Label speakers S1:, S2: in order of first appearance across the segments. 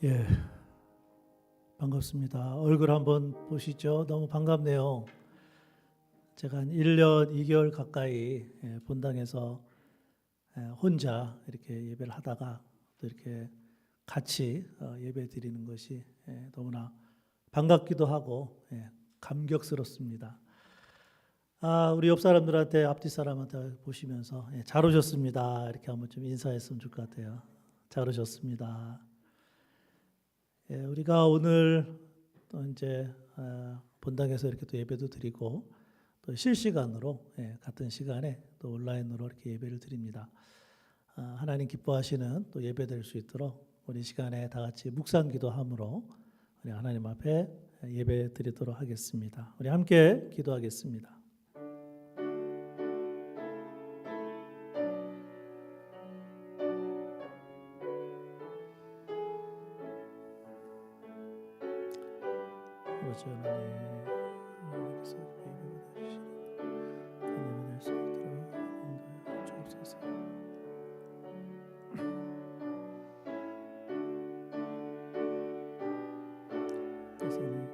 S1: 예, 반갑습니다. 얼굴 한번 보시죠. 너무 반갑네요. 제가 한 1년 2개월 가까이 본당에서 혼자 이렇게 예배를 하다가 또 이렇게 같이 예배 드리는 것이 너무나 반갑기도 하고 감격스럽습니다. 우리 옆 사람들한테 앞뒤 사람한테 보시면서 잘 오셨습니다. 이렇게 한번 좀 인사했으면 좋을 것 같아요. 잘 오셨습니다. 우리가 오늘 또 이제 본당에서 이렇게 또 예배도 드리고 또 실시간으로 같은 시간에 또 온라인으로 이렇게 예배를 드립니다. 하나님 기뻐하시는 또 예배 될 수 있도록 우리 시간에 다 같이 묵상 기도함으로 우리 하나님 앞에 예배 드리도록 하겠습니다. 우리 함께 기도하겠습니다. 아버지 하나님, 하나님께서 예배가 되시는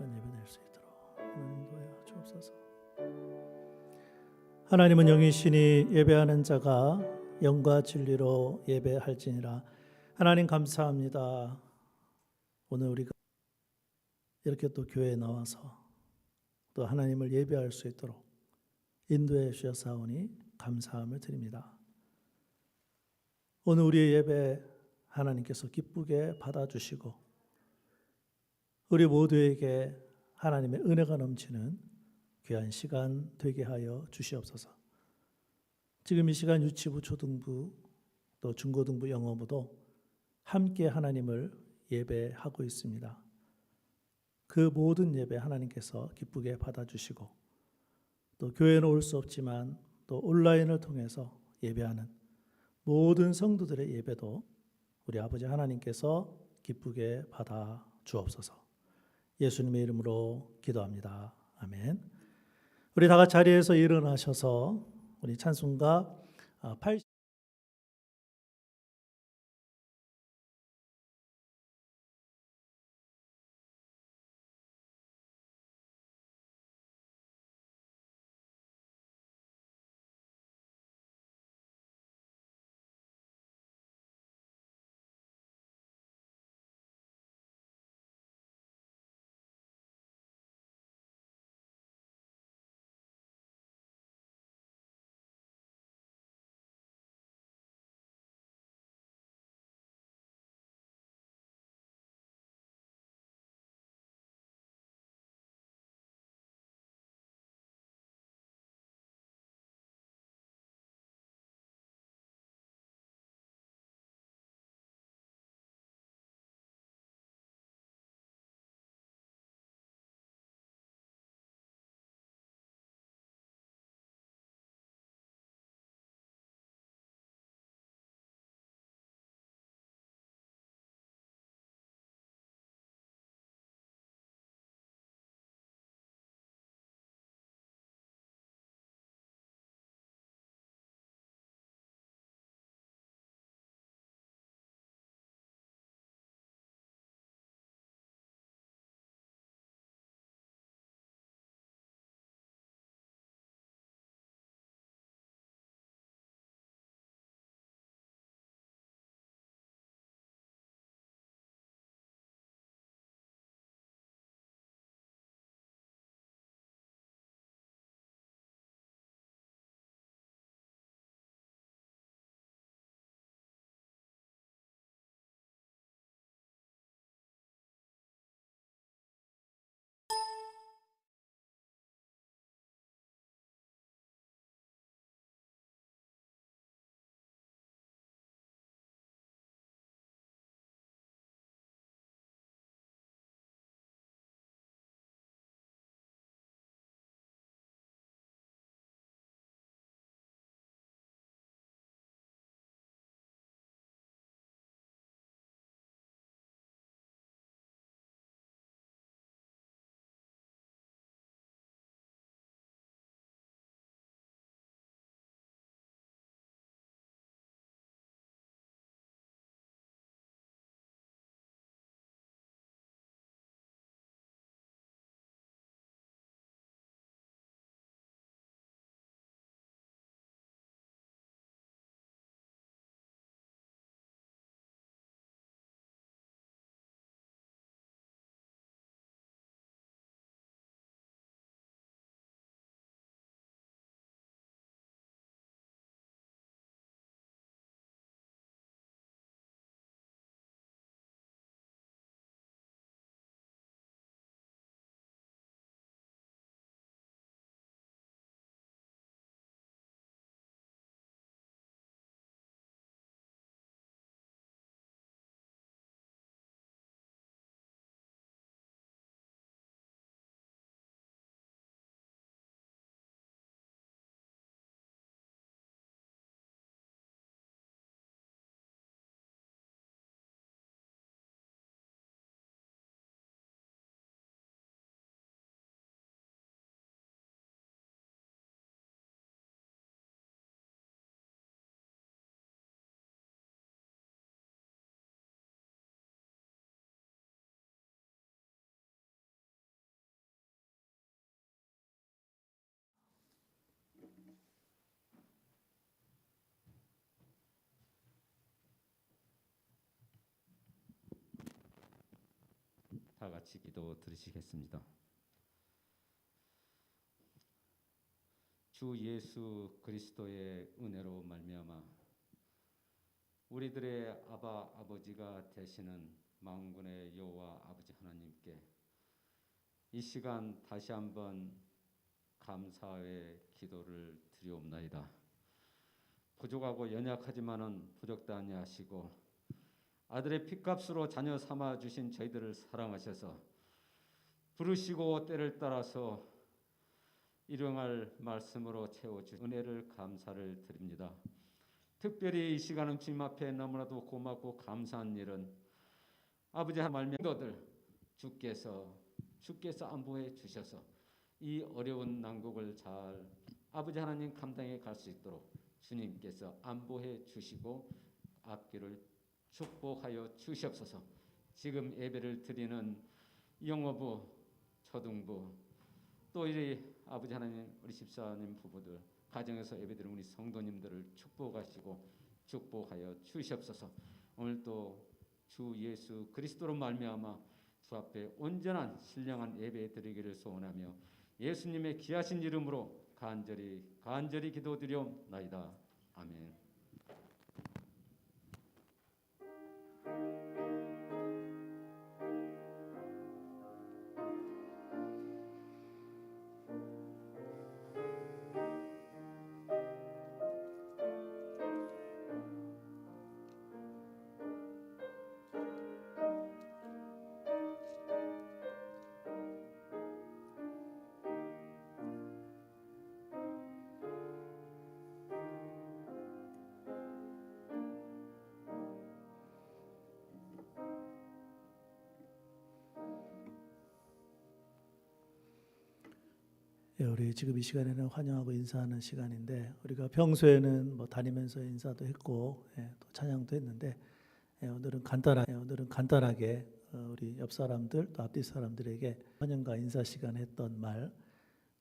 S1: 예배 될 수 있도록 인도해 주옵소서. 하나님은 영이시니 예배하는 자가 영과 진리로 예배할지니라. 하나님 감사합니다. 오늘 우리가 이렇게 또 교회에 나와서 또 하나님을 예배할 수 있도록 인도해 주셔사오니 감사함을 드립니다. 오늘 우리의 예배 하나님께서 기쁘게 받아주시고 우리 모두에게 하나님의 은혜가 넘치는 귀한 시간 되게 하여 주시옵소서. 지금 이 시간 유치부, 초등부, 또 중고등부, 영어부도 함께 하나님을 예배하고 있습니다. 그 모든 예배 하나님께서 기쁘게 받아주시고 또 교회는 올 수 없지만 또 온라인을 통해서 예배하는 모든 성도들의 예배도 우리 아버지 하나님께서 기쁘게 받아 주옵소서. 예수님의 이름으로 기도합니다. 아멘. 우리 다 같이 자리에서 일어나셔서 우리 찬송가 80
S2: 같이 기도 드리시겠습니다. 주 예수 그리스도의 은혜로 말미암아 우리들의 아버지가 되시는 만군의 여호와 아버지 하나님께 이 시간 다시 한번 감사의 기도를 드리옵나이다. 부족하고 연약하지만은 부족도 아니하시고 아들의 피값으로 자녀 삼아 주신 저희들을 사랑하셔서 부르시고 때를 따라서 일용할 말씀으로 채워주신 은혜를 감사를 드립니다. 특별히 이 시간은 주님 앞에 너무나도 고맙고 감사한 일은 아버지 하나님 말씀들 주께서 안보해 주셔서 이 어려운 난국을 잘 아버지 하나님 감당해 갈 수 있도록 주님께서 안보해 주시고 앞길을 축복하여 주시옵소서. 지금 예배를 드리는 영어부, 초등부 또 이 아버지 하나님 우리 집사님 부부들 가정에서 예배드리는 우리 성도님들을 축복하시고 축복하여 주시옵소서. 오늘도 주 예수 그리스도로 말미암아 주 앞에 온전한 신령한 예배 드리기를 소원하며 예수님의 귀하신 이름으로 간절히 기도드리옵나이다. 아멘.
S1: 우리 지금 이 시간에는 환영하고 인사하는 시간인데 우리가 평소에는 뭐 다니면서 인사도 했고 또 찬양도 했는데 오늘은 간단하게 우리 옆 사람들 또 앞뒤 사람들에게 환영과 인사 시간에 했던 말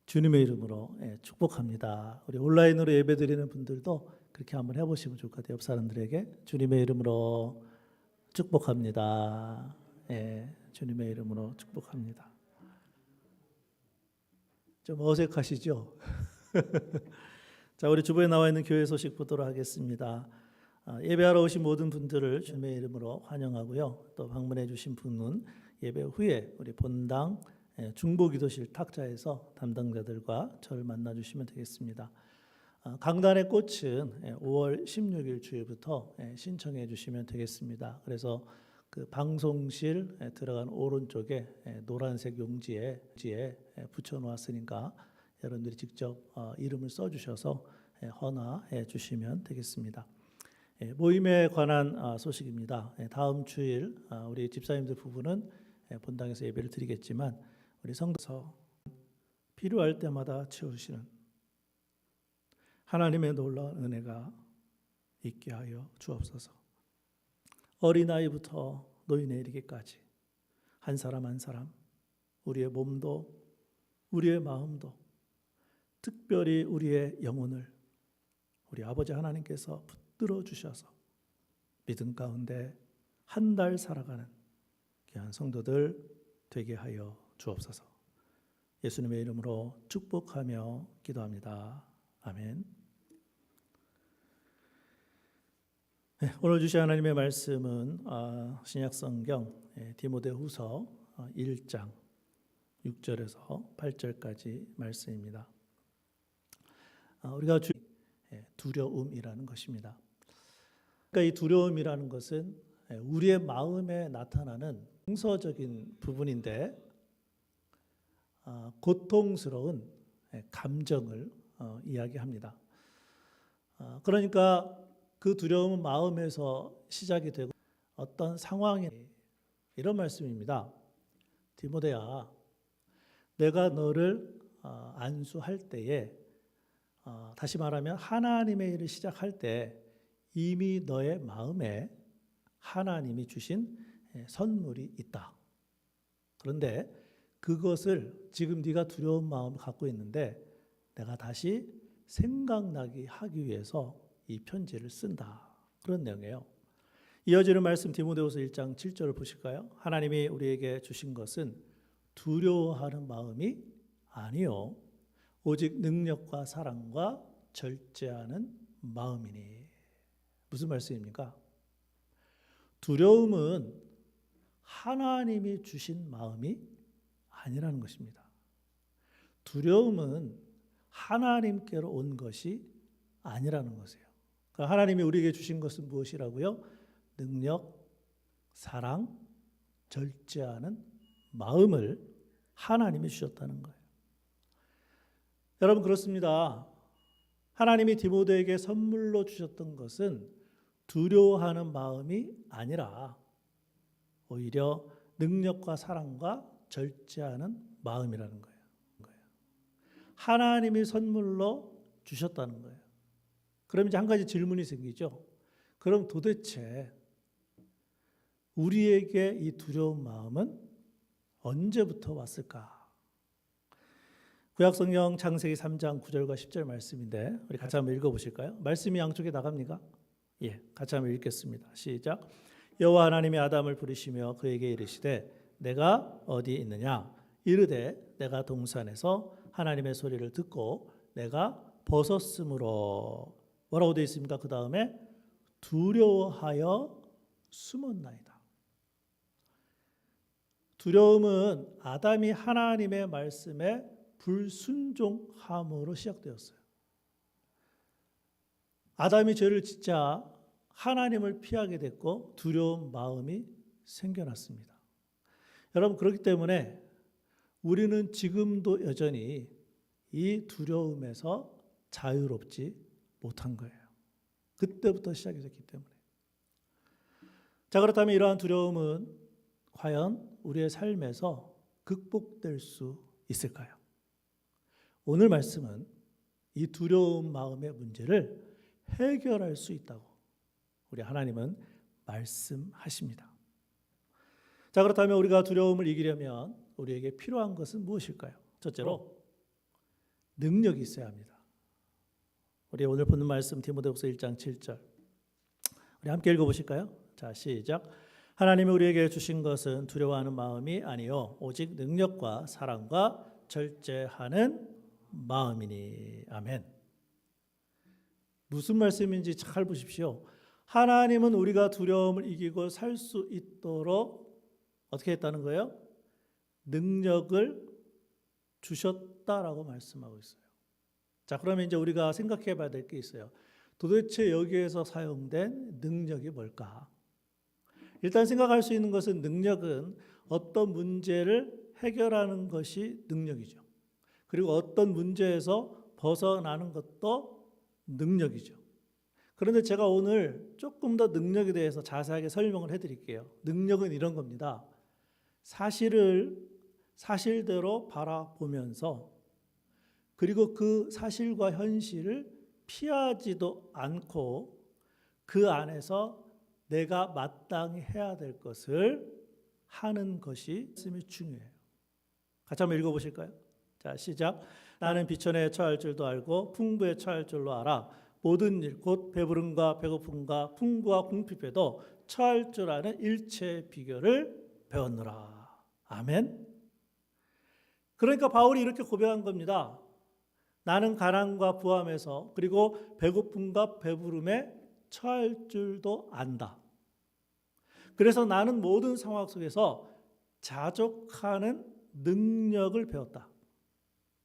S1: 주님의 이름으로 축복합니다. 우리 온라인으로 예배드리는 분들도 그렇게 한번 해보시면 좋을 것 같아요. 옆 사람들에게 주님의 이름으로 축복합니다. 주님의 이름으로 축복합니다. 좀 어색하시죠? 자, 우리 주부에 나와 있는 교회 소식 보도록 하겠습니다. 예배하러 오신 모든 분들을 주님의 이름으로 환영하고요. 또 방문해 주신 분은 예배 후에 우리 본당 중보기도실 탁자에서 담당자들과 저를 만나 주시면 되겠습니다. 강단의 꽃은 5월 16일 주일부터 신청해 주시면 되겠습니다. 그래서 그 방송실 들어간 오른쪽에 노란색 용지에 붙여 놓았으니까 여러분들이 직접 이름을 써 주셔서 헌화해 주시면 되겠습니다. 모임에 관한 소식입니다. 다음 주일 우리 집사님들 부부는 본당에서 예배를 드리겠지만 우리 성도서 필요할 때마다 채우시는 하나님의 놀라운 은혜가 있게 하여 주옵소서. 어린아이부터 노인에 이르기까지 한 사람 한 사람 우리의 몸도 우리의 마음도 특별히 우리의 영혼을 우리 아버지 하나님께서 붙들어 주셔서 믿음 가운데 한 달 살아가는 귀한 성도들 되게 하여 주옵소서. 예수님의 이름으로 축복하며 기도합니다. 아멘. 오늘 주신 하나님의 말씀은 신약성경 디모데후서 1장 6절에서 8절까지 말씀입니다. 우리가 두려움이라는 것입니다. 그러니까 이 두려움이라는 것은 우리의 마음에 나타나는 정서적인 부분인데 고통스러운 감정을 이야기합니다. 그러니까 그 두려움은 마음에서 시작이 되고 어떤 상황이 이런 말씀입니다. 디모데야, 내가 너를 안수할 때에 다시 말하면 하나님의 일을 시작할 때 이미 너의 마음에 하나님이 주신 선물이 있다. 그런데 그것을 지금 네가 두려운 마음을 갖고 있는데 내가 다시 생각나게 하기 위해서 이 편지를 쓴다. 그런 내용이에요. 이어지는 말씀 디모데후서 1장 7절을 보실까요? 하나님이 우리에게 주신 것은 두려워하는 마음이 아니요 오직 능력과 사랑과 절제하는 마음이니. 무슨 말씀입니까? 두려움은 하나님이 주신 마음이 아니라는 것입니다. 두려움은 하나님께로 온 것이 아니라는 것이에요. 그러니까 하나님이 우리에게 주신 것은 무엇이라고요? 능력, 사랑, 절제하는 마음을 하나님이 주셨다는 거예요. 여러분 그렇습니다. 하나님이 디모데에게 선물로 주셨던 것은 두려워하는 마음이 아니라 오히려 능력과 사랑과 절제하는 마음이라는 거예요. 하나님이 선물로 주셨다는 거예요. 그럼 이제 한 가지 질문이 생기죠. 그럼 도대체 우리에게 이 두려운 마음은 언제부터 왔을까? 구약성경 창세기 3장 9절과 10절 말씀인데 우리 같이 한번 읽어보실까요? 말씀이 양쪽에 나갑니까? 예, 같이 한번 읽겠습니다. 시작. 여호와 하나님이 아담을 부르시며 그에게 이르시되 내가 어디 있느냐? 이르되 내가 동산에서 하나님의 소리를 듣고 내가 벗었으므로. 뭐라고 되어 있습니까? 그 다음에 두려워하여 숨었나이다. 두려움은 아담이 하나님의 말씀에 불순종함으로 시작되었어요. 아담이 죄를 짓자 하나님을 피하게 됐고 두려운 마음이 생겨났습니다. 여러분 그렇기 때문에 우리는 지금도 여전히 이 두려움에서 자유롭지 못한 거예요. 그때부터 시작이 됐기 때문에. 자, 그렇다면 이러한 두려움은 과연 우리의 삶에서 극복될 수 있을까요? 오늘 말씀은 이 두려운 마음의 문제를 해결할 수 있다고 우리 하나님은 말씀하십니다. 자, 그렇다면 우리가 두려움을 이기려면 우리에게 필요한 것은 무엇일까요? 첫째로 능력이 있어야 합니다. 우리 오늘 보는 말씀 디모데후서 1장 7절 우리 함께 읽어보실까요? 자, 시작. 하나님이 우리에게 주신 것은 두려워하는 마음이 아니요 오직 능력과 사랑과 절제하는 마음이니. 아멘. 무슨 말씀인지 잘 보십시오. 하나님은 우리가 두려움을 이기고 살 수 있도록 어떻게 했다는 거예요? 능력을 주셨다라고 말씀하고 있어요. 자, 그러면 이제 우리가 생각해 봐야 될 게 있어요. 도대체 여기에서 사용된 능력이 뭘까? 일단 생각할 수 있는 것은 능력은 어떤 문제를 해결하는 것이 능력이죠. 그리고 어떤 문제에서 벗어나는 것도 능력이죠. 그런데 제가 오늘 조금 더 능력에 대해서 자세하게 설명을 해드릴게요. 능력은 이런 겁니다. 사실을 사실대로 바라보면서 그리고 그 사실과 현실을 피하지도 않고 그 안에서 내가 마땅히 해야 될 것을 하는 것이 중요해요. 같이 한번 읽어보실까요? 자, 시작. 나는 비천에 처할 줄도 알고 풍부에 처할 줄로 알아. 모든 일 곧 배부름과 배고픔과 풍부와 궁핍에도 처할 줄 아는 일체의 비결을 배웠노라. 아멘. 그러니까 바울이 이렇게 고백한 겁니다. 나는 가난과 부함에서 그리고 배고픔과 배부름에 처할 줄도 안다. 그래서 나는 모든 상황 속에서 자족하는 능력을 배웠다.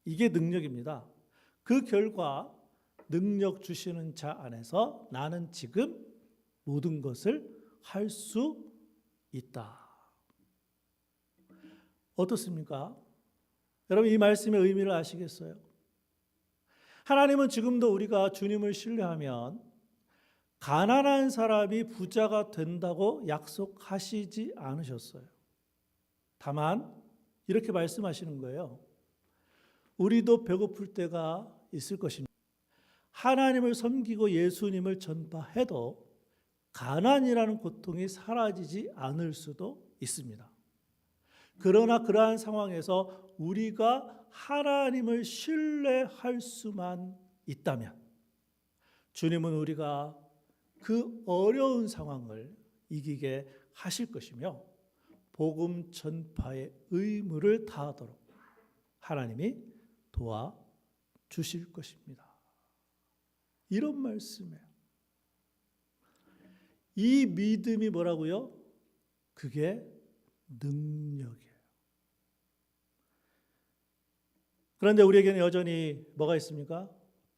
S1: 이게 능력입니다. 그 결과 능력 주시는 자 안에서 나는 지금 모든 것을 할 수 있다. 어떻습니까? 여러분 이 말씀의 의미를 아시겠어요? 하나님은 지금도 우리가 주님을 신뢰하면 가난한 사람이 부자가 된다고 약속하시지 않으셨어요. 다만 이렇게 말씀하시는 거예요. 우리도 배고플 때가 있을 것입니다. 하나님을 섬기고 예수님을 전파해도 가난이라는 고통이 사라지지 않을 수도 있습니다. 그러나 그러한 상황에서 우리가 하나님을 신뢰할 수만 있다면 주님은 우리가 그 어려운 상황을 이기게 하실 것이며 복음 전파의 의무를 다하도록 하나님이 도와주실 것입니다. 이런 말씀이에요. 이 믿음이 뭐라고요? 그게 능력이에요. 그런데 우리에게는 여전히 뭐가 있습니까?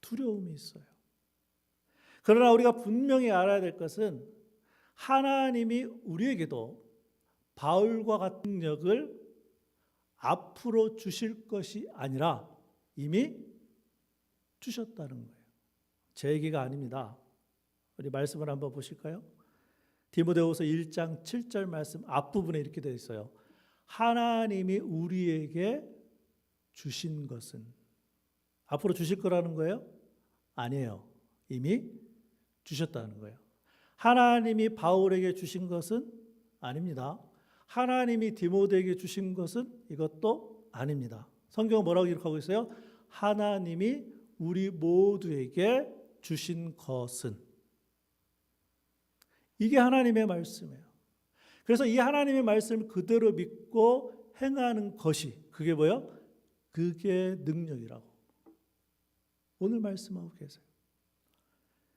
S1: 두려움이 있어요. 그러나 우리가 분명히 알아야 될 것은 하나님이 우리에게도 바울과 같은 능력을 앞으로 주실 것이 아니라 이미 주셨다는 거예요. 제 얘기가 아닙니다. 우리 말씀을 한번 보실까요? 디모데후서 1장 7절 말씀 앞부분에 이렇게 되어 있어요. 하나님이 우리에게 주신 것은 앞으로 주실 거라는 거예요? 아니에요. 이미 주셨다는 거예요. 하나님이 바울에게 주신 것은 아닙니다. 하나님이 디모데에게 주신 것은 이것도 아닙니다. 성경은 뭐라고 기록하고 있어요? 하나님이 우리 모두에게 주신 것은. 이게 하나님의 말씀이에요. 그래서 이 하나님의 말씀을 그대로 믿고 행하는 것이 그게 뭐예요? 그게 능력이라고 오늘 말씀하고 계세요.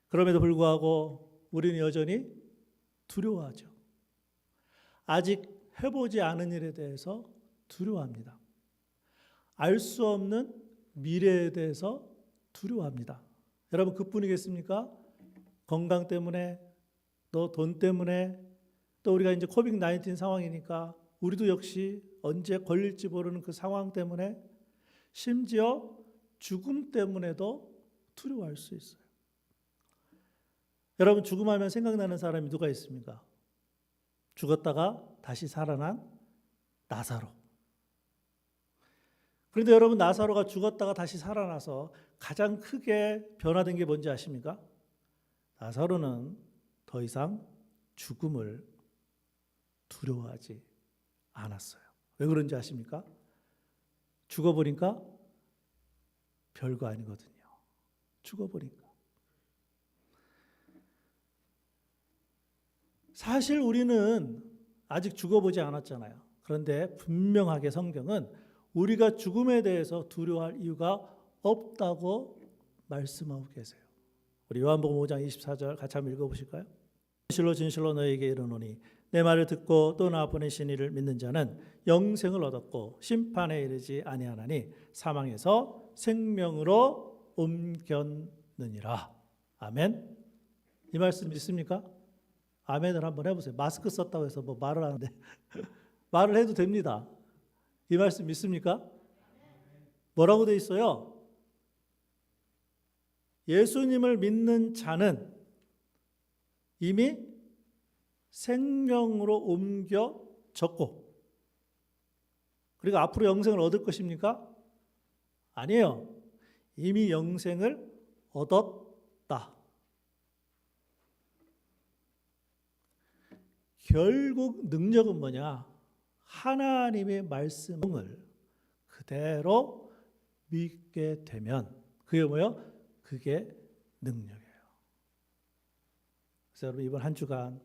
S1: 그럼에도 불구하고 우리는 여전히 두려워하죠. 아직 해보지 않은 일에 대해서 두려워합니다. 알 수 없는 미래에 대해서 두려워합니다. 여러분 그뿐이겠습니까? 건강 때문에 또 돈 때문에 또 우리가 이제 코비드-19 상황이니까 우리도 역시 언제 걸릴지 모르는 그 상황 때문에 심지어 죽음 때문에도 두려워할 수 있어요. 여러분 죽음하면 생각나는 사람이 누가 있습니까? 죽었다가 다시 살아난 나사로. 그런데 여러분 나사로가 죽었다가 다시 살아나서 가장 크게 변화된 게 뭔지 아십니까? 나사로는 더 이상 죽음을 두려워하지 않았어요. 왜 그런지 아십니까? 죽어보니까 별거 아니거든요. 죽어보니까. 사실 우리는 아직 죽어보지 않았잖아요. 그런데 분명하게 성경은 우리가 죽음에 대해서 두려워할 이유가 없다고 말씀하고 계세요. 우리 요한복음 5장 24절 같이 한번 읽어보실까요? 진실로 진실로 너에게 이르노니 내 말을 듣고 또 나 보내신 이를 믿는 자는 영생을 얻었고 심판에 이르지 아니하나니 사망에서 생명으로 옮겼느니라. 아멘. 이 말씀 믿습니까? 아멘을 한번 해보세요. 마스크 썼다고 해서 뭐 말을 하는데 말을 해도 됩니다. 이 말씀 믿습니까? 뭐라고 돼 있어요? 예수님을 믿는 자는 이미 생명으로 옮겨졌고 그리고 앞으로 영생을 얻을 것입니까? 아니에요. 이미 영생을 얻었다. 결국 능력은 뭐냐? 하나님의 말씀을 그대로 믿게 되면 그게 뭐예요? 그게 능력이에요. 그래서 여러분 이번 한 주간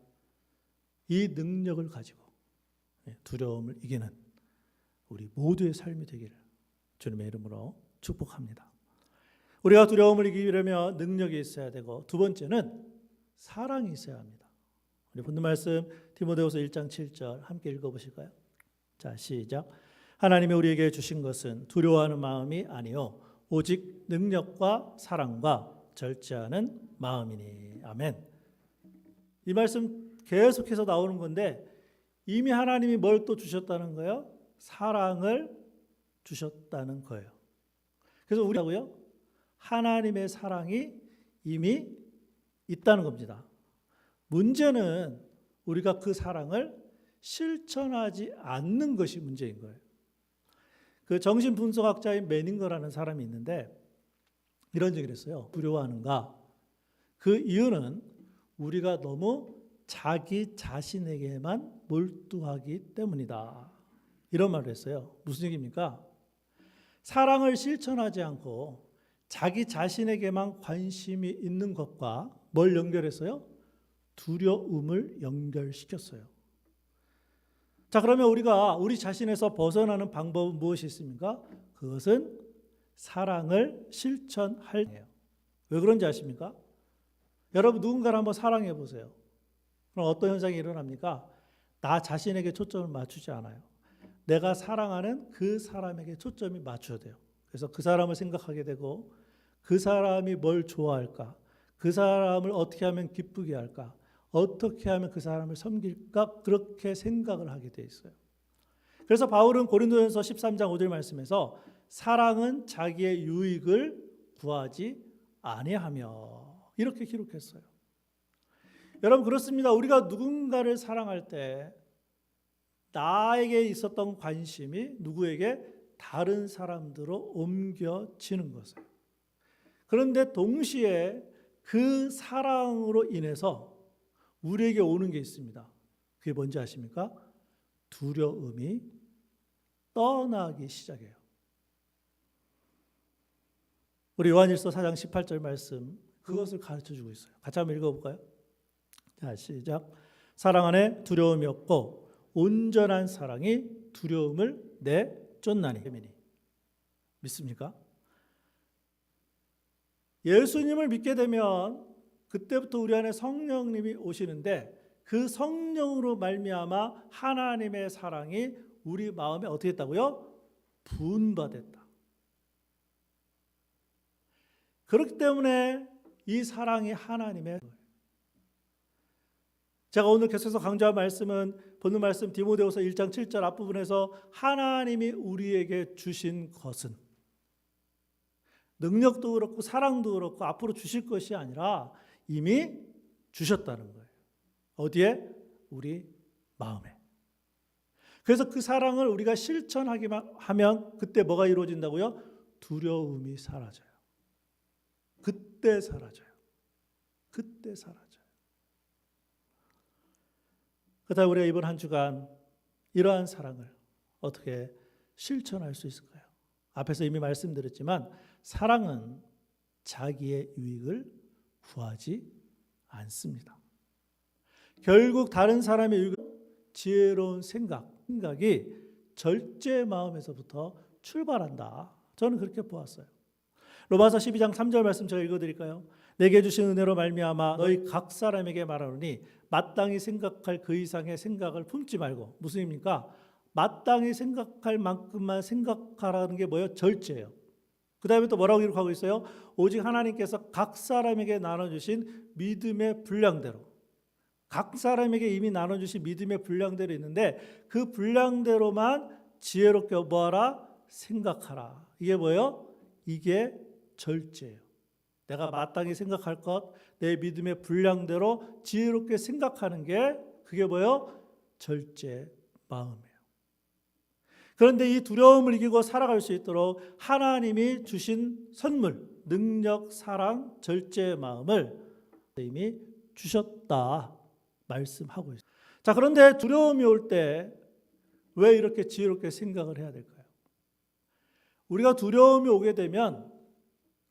S1: 이 능력을 가지고 두려움을 이기는 우리 모두의 삶이 되기를 주님의 이름으로 축복합니다. 우리가 두려움을 이기려면 능력이 있어야 되고 두 번째는 사랑이 있어야 합니다. 우리 본문 말씀 디모데후서 1장 7절 함께 읽어보실까요? 자, 시작. 하나님이 우리에게 주신 것은 두려워하는 마음이 아니요 오직 능력과 사랑과 절제하는 마음이니. 아멘. 이 말씀 계속해서 나오는 건데 이미 하나님이 뭘 또 주셨다는 거예요? 사랑을 주셨다는 거예요. 그래서 우리하고요 하나님의 사랑이 이미 있다는 겁니다. 문제는 우리가 그 사랑을 실천하지 않는 것이 문제인 거예요. 그 정신분석학자인 매닝거라는 사람이 있는데 이런 얘기를 했어요. 두려워하는가? 그 이유는 우리가 너무 자기 자신에게만 몰두하기 때문이다. 이런 말을 했어요. 무슨 얘기입니까? 사랑을 실천하지 않고 자기 자신에게만 관심이 있는 것과 뭘 연결했어요? 두려움을 연결시켰어요. 자, 그러면 우리가 우리 자신에서 벗어나는 방법은 무엇이 있습니까? 그것은 사랑을 실천할 때예요. 왜 그런지 아십니까? 여러분 누군가를 한번 사랑해 보세요. 그럼 어떤 현상이 일어납니까? 나 자신에게 초점을 맞추지 않아요. 내가 사랑하는 그 사람에게 초점이 맞춰야 돼요. 그래서 그 사람을 생각하게 되고 그 사람이 뭘 좋아할까? 그 사람을 어떻게 하면 기쁘게 할까? 어떻게 하면 그 사람을 섬길까? 그렇게 생각을 하게 돼 있어요. 그래서 바울은 고린도전서 13장 5절 말씀에서 사랑은 자기의 유익을 구하지 아니하며 이렇게 기록했어요. 여러분 그렇습니다. 우리가 누군가를 사랑할 때 나에게 있었던 관심이 누구에게 다른 사람들로 옮겨지는 것을. 그런데 동시에 그 사랑으로 인해서 우리에게 오는 게 있습니다. 그게 뭔지 아십니까? 두려움이 떠나기 시작해요. 우리 요한일서 4장 18절 말씀 그것을 가르쳐주고 있어요. 같이 한번 읽어볼까요? 자, 시작. 사랑 안에 두려움이 없고 온전한 사랑이 두려움을 내쫓나니. 믿습니까? 예수님을 믿게 되면 그때부터 우리 안에 성령님이 오시는데 그 성령으로 말미암아 하나님의 사랑이 우리 마음에 어떻게 했다고요? 분바됐다. 그렇기 때문에 이 사랑이 하나님의 거예요. 제가 오늘 계속해서 강조한 말씀은 본문 말씀 디모데후서 1장 7절 앞부분에서 하나님이 우리에게 주신 것은 능력도 그렇고 사랑도 그렇고 앞으로 주실 것이 아니라 이미 주셨다는 거예요. 어디에? 우리 마음에. 그래서 그 사랑을 우리가 실천하기만 하면 그때 뭐가 이루어진다고요? 두려움이 사라져요. 그때 사라져요. 그때 사라져요. 그렇다면 우리가 이번 한 주간 이러한 사랑을 어떻게 실천할 수 있을까요? 앞에서 이미 말씀드렸지만 사랑은 자기의 유익을 구하지 않습니다. 결국 다른 사람의 유익을 지혜로운 생각이 절제 마음에서부터 출발한다. 저는 그렇게 보았어요. 로마서 12장 3절 말씀 제가 읽어드릴까요? 내게 주신 은혜로 말미암아 너희 각 사람에게 말하노니 마땅히 생각할 그 이상의 생각을 품지 말고. 무슨 의미입니까? 마땅히 생각할 만큼만 생각하라는 게 뭐예요? 절제예요. 그 다음에 또 뭐라고 기록하고 있어요? 오직 하나님께서 각 사람에게 나눠주신 믿음의 분량대로, 각 사람에게 이미 나눠주신 믿음의 분량대로 있는데 그 분량대로만 지혜롭게 뭐하라? 생각하라. 이게 뭐예요? 이게 절제예요. 내가 마땅히 생각할 것, 내 믿음의 분량대로 지혜롭게 생각하는 게 그게 뭐예요? 절제 마음이에요. 그런데 이 두려움을 이기고 살아갈 수 있도록 하나님이 주신 선물, 능력, 사랑, 절제 마음을 이미 주셨다 말씀하고 있어요. 자, 그런데 두려움이 올 때 왜 이렇게 지혜롭게 생각을 해야 될까요? 우리가 두려움이 오게 되면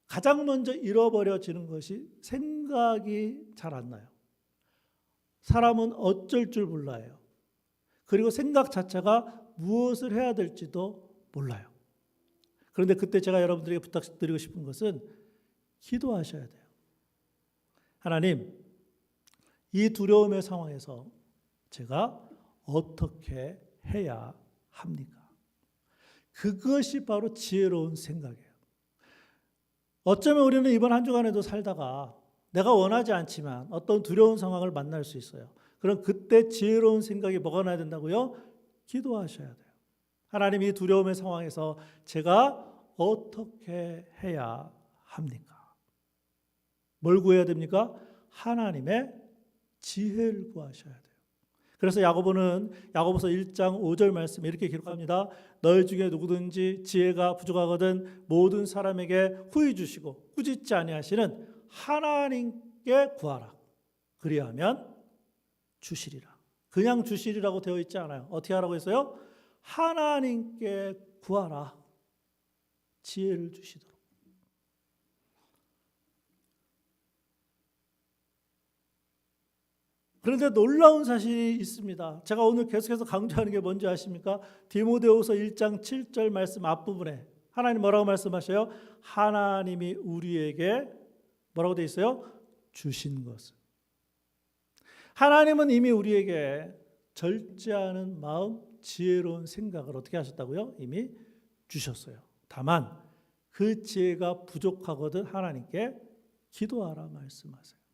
S1: 가장 먼저 잃어버려지는 것이 생각이 잘 안 나요. 사람은 어쩔 줄 몰라요. 그리고 생각 자체가 무엇을 해야 될지도 몰라요. 그런데 그때 제가 여러분들에게 부탁드리고 싶은 것은 기도하셔야 돼요. 하나님, 이 두려움의 상황에서 제가 어떻게 해야 합니까? 그것이 바로 지혜로운 생각이에요. 어쩌면 우리는 이번 한 주간에도 살다가 내가 원하지 않지만 어떤 두려운 상황을 만날 수 있어요. 그럼 그때 지혜로운 생각이 뭐가 나야 된다고요? 기도하셔야 돼요. 하나님, 이 두려움의 상황에서 제가 어떻게 해야 합니까? 뭘 구해야 됩니까? 하나님의 지혜를 구하셔야 돼요. 그래서 야고보서 1장 5절 말씀에 이렇게 기록합니다. 너희 중에 누구든지 지혜가 부족하거든 모든 사람에게 후히 주시고 꾸짖지 아니하시는 하나님께 구하라. 그리하면 주시리라. 그냥 주시리라고 되어 있지 않아요. 어떻게 하라고 했어요? 하나님께 구하라. 지혜를 주시도록. . 그런데 놀라운 사실이 있습니다. 제가 오늘 계속해서 강조하는 게 뭔지 아십니까? 디모데후서 1장 7절 말씀 앞부분에 하나님 뭐라고 말씀하셔요? 하나님이 우리에게 뭐라고 돼 있어요? 주신 것을. 하나님은 이미 우리에게 절제하는 마음, 지혜로운 생각을 어떻게 하셨다고요? 이미 주셨어요. 다만 그 지혜가 부족하거든 하나님께 기도하라 말씀하세요.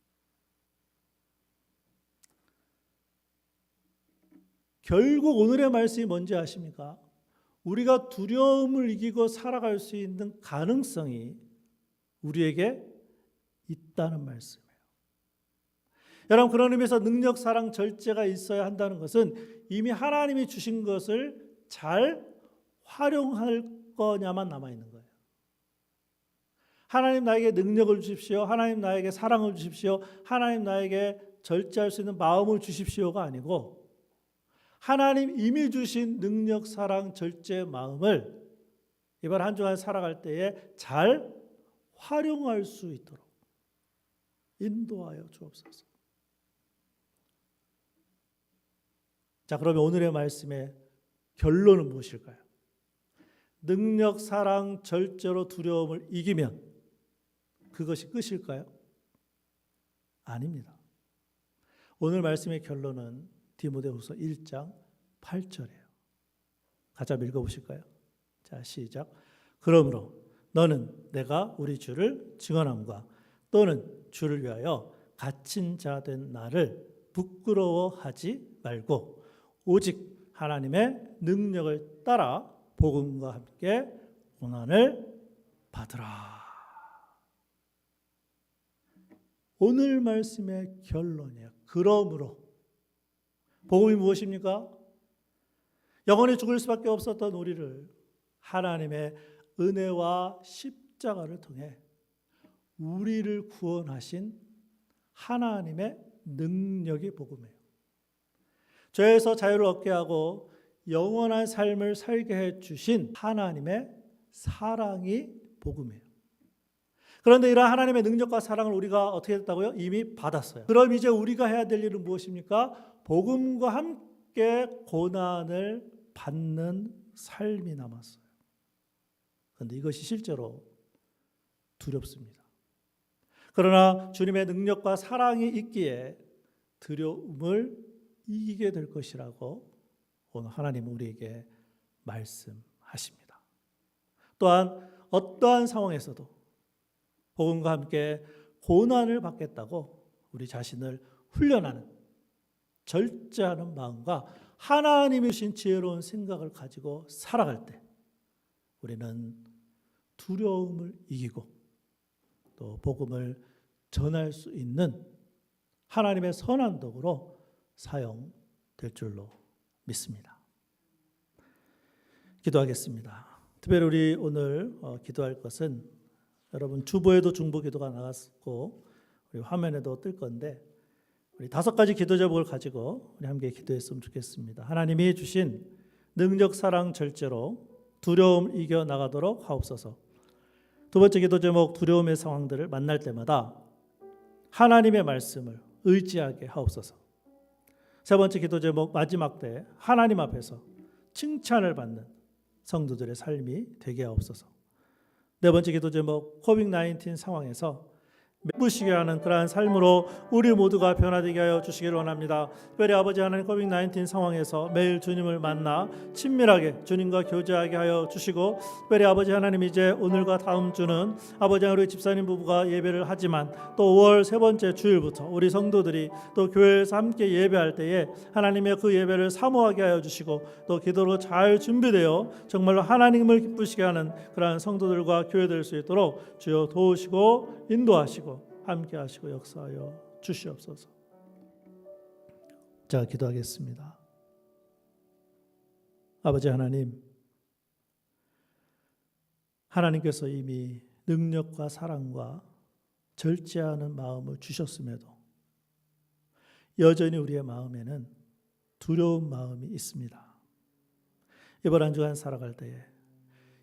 S1: 결국 오늘의 말씀이 뭔지 아십니까? 우리가 두려움을 이기고 살아갈 수 있는 가능성이 우리에게 있다는 말씀이에요. 여러분, 그런 의미에서 능력, 사랑, 절제가 있어야 한다는 것은 이미 하나님이 주신 것을 잘 활용할 거냐만 남아있는 거예요. 하나님 나에게 능력을 주십시오. 하나님 나에게 사랑을 주십시오. 하나님 나에게 절제할 수 있는 마음을 주십시오가 아니고 하나님 이미 주신 능력, 사랑, 절제 마음을 이번 한 주간 살아갈 때에 잘 활용할 수 있도록 인도하여 주옵소서. 자, 그러면 오늘의 말씀의 결론은 무엇일까요? 능력, 사랑, 절제로 두려움을 이기면 그것이 끝일까요? 아닙니다. 오늘 말씀의 결론은 디모데후서 1장 8절이에요. 같이 한번 읽어보실까요? 자, 시작. 그러므로 너는 내가 우리 주를 증언함과 또는 주를 위하여 갇힌 자 된 나를 부끄러워하지 말고 오직 하나님의 능력을 따라 복음과 함께 고난을 받으라. 오늘 말씀의 결론이에요. 그러므로 복음이 무엇입니까? 영원히 죽을 수밖에 없었던 우리를 하나님의 은혜와 십자가를 통해 우리를 구원하신 하나님의 능력이 복음이에요. 죄에서 자유를 얻게 하고 영원한 삶을 살게 해주신 하나님의 사랑이 복음이에요. 그런데 이러한 하나님의 능력과 사랑을 우리가 어떻게 했다고요? 이미 받았어요. 그럼 이제 우리가 해야 될 일은 무엇입니까? 복음과 함께 고난을 받는 삶이 남았어요. 그런데 이것이 실제로 두렵습니다. 그러나 주님의 능력과 사랑이 있기에 두려움을 이기게 될 것이라고 오늘 하나님은 우리에게 말씀하십니다. 또한 어떠한 상황에서도 복음과 함께 고난을 받겠다고 우리 자신을 훈련하는 절제하는 마음과 하나님이 주신 지혜로운 생각을 가지고 살아갈 때 우리는 두려움을 이기고 또 복음을 전할 수 있는 하나님의 선한 도구로 사용될 줄로 믿습니다. 기도하겠습니다. 특별히 우리 오늘 기도할 것은 여러분 주보에도 중보 기도가 나갔고 우리 화면에도 뜰 건데 우리 5가지 기도 제목을 가지고 우리 함께 기도했으면 좋겠습니다. 하나님이 주신 능력, 사랑, 절제로 두려움을 이겨 나가도록 하옵소서. 두 번째 기도 제목, 두려움의 상황들을 만날 때마다 하나님의 말씀을 의지하게 하옵소서. 세 번째 기도 제목, 마지막 때 하나님 앞에서 칭찬을 받는 성도들의 삶이 되게 하옵소서. 네 번째 기도 제목, 코비드-19 상황에서 기쁘시게 하는 그러한 삶으로 우리 모두가 변화되게 하여 주시기를 원합니다. 특별히 아버지 하나님, 코비드-19 상황에서 매일 주님을 만나 친밀하게 주님과 교제하게 하여 주시고, 특별히 아버지 하나님, 이제 오늘과 다음 주는 아버지 하나님, 우리 집사님 부부가 예배를 하지만 또 5월 세 번째 주일부터 우리 성도들이 또 교회에서 함께 예배할 때에 하나님의 그 예배를 사모하게 하여 주시고 또 기도로 잘 준비되어 정말로 하나님을 기쁘시게 하는 그러한 성도들과 교회 될 수 있도록 주여 도우시고 인도하시고 함께 하시고 역사하여 주시옵소서. 자, 기도하겠습니다. 아버지 하나님, 하나님께서 이미 능력과 사랑과 절제하는 마음을 주셨음에도 여전히 우리의 마음에는 두려운 마음이 있습니다. 이번 한 주간 살아갈 때에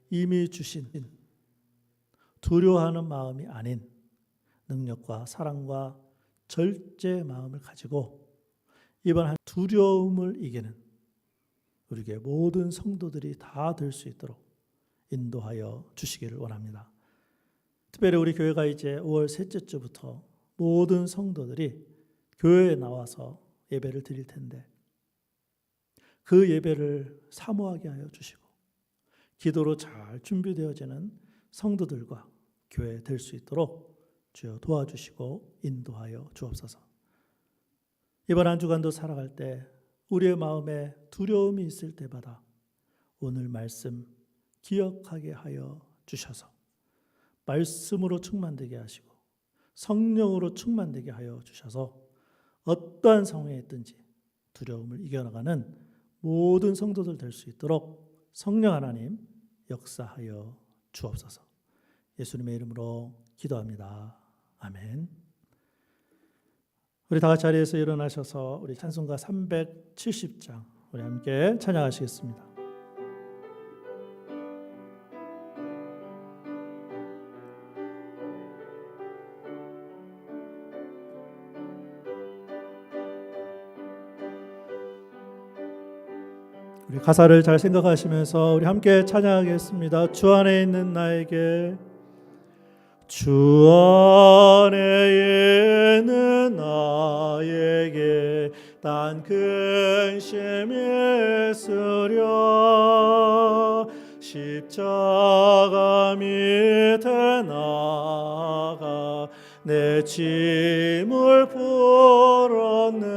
S1: 이미 주신 두려워하는 마음이 아닌 능력과 사랑과 절제의 마음을 가지고 이번 한 두려움을 이기는 우리에게 모든 성도들이 다 될 수 있도록 인도하여 주시기를 원합니다. 특별히 우리 교회가 이제 5월 셋째 주부터 모든 성도들이 교회에 나와서 예배를 드릴 텐데 그 예배를 사모하게 하여 주시고 기도로 잘 준비되어지는 성도들과 교회 될 수 있도록 주여 도와주시고 인도하여 주옵소서. 이번 한 주간도 살아갈 때 우리의 마음에 두려움이 있을 때마다 오늘 말씀 기억하게 하여 주셔서 말씀으로 충만되게 하시고 성령으로 충만되게 하여 주셔서 어떠한 상황에 있든지 두려움을 이겨나가는 모든 성도들 될 수 있도록 성령 하나님 역사하여 주옵소서. 예수님의 이름으로 기도합니다. 아멘. 우리 다 같이 자리에서 일어나셔서 우리 찬송가 370장 우리 함께 찬양하시겠습니다. 우리 가사를 잘 생각하시면서 우리 함께 찬양하겠습니다. 주 안에 있는 나에게, 주 안에 있는 나에게 단 근심이 있으랴. 십자가 밑에 나가 내 짐을 풀었네.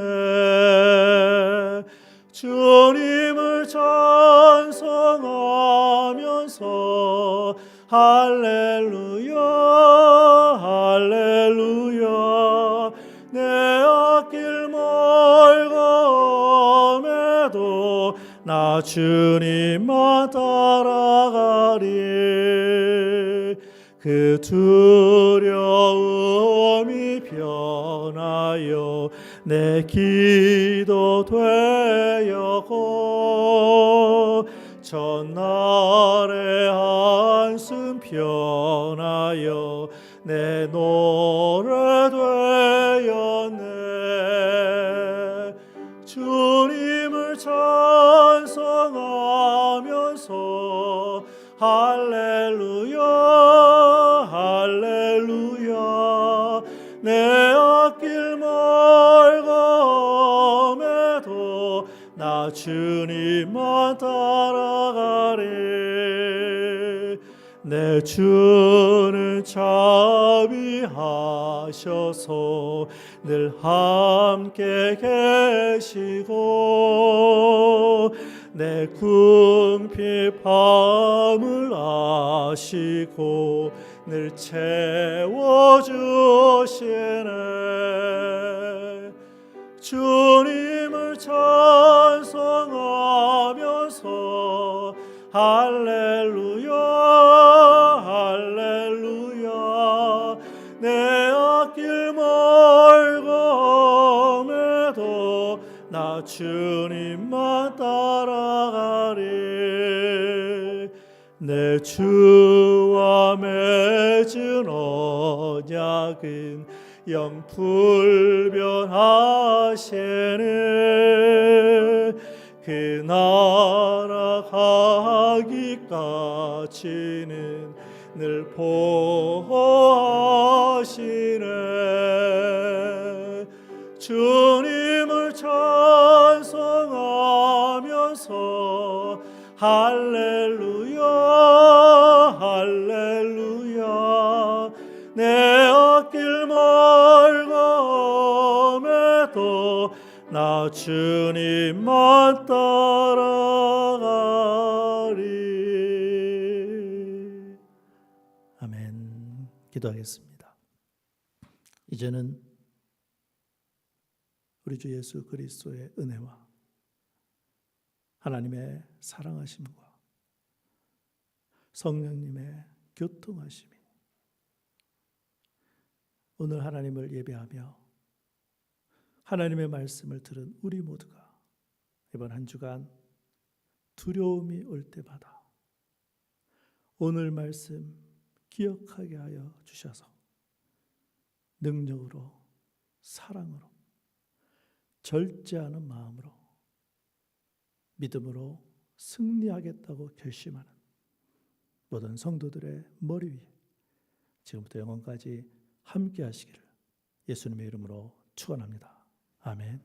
S1: 주님을 찬송하면서 할렐루야 할렐루야. 내 앞길 멀고매도 나 주님만 따라가리. 그 두려움이 변하여 내 기도 되었고 전날의 한숨 변하여 내 노래 되었네. 주님을 찬송하면서 할렐루야 할렐루야. 내 앞길 멀고매도 나 주님만 따라가리. 내 주는 자비하셔서 늘 함께 계시고 내 궁핍함을 아시고 늘 채워주시네. 주님을 찬송하면서 할렐루야 할렐루야. 내 앞길 멀고매도 나 주님만 따라가리. 내 주와 맺은 언약은 영불변하시네. 그 나라 가기까지는 늘 보호하시네. 주님을 찬송하면서 할렐루야 할렐루야. 내 앞길 멀고매도 나 주님만 따라가리. 아멘. 기도하겠습니다. 이제는 우리 주 예수 그리스도의 은혜와 하나님의 사랑하심과 성령님의 교통하심이 오늘 하나님을 예배하며 하나님의 말씀을 들은 우리 모두가 이번 한 주간 두려움이 올 때마다 오늘 말씀 기억하게 하여 주셔서 능력으로 사랑으로 절제하는 마음으로 믿음으로 승리하겠다고 결심하는 모든 성도들의 머리 위에 지금부터 영원까지 함께 하시기를 예수님의 이름으로 축원합니다. 아멘.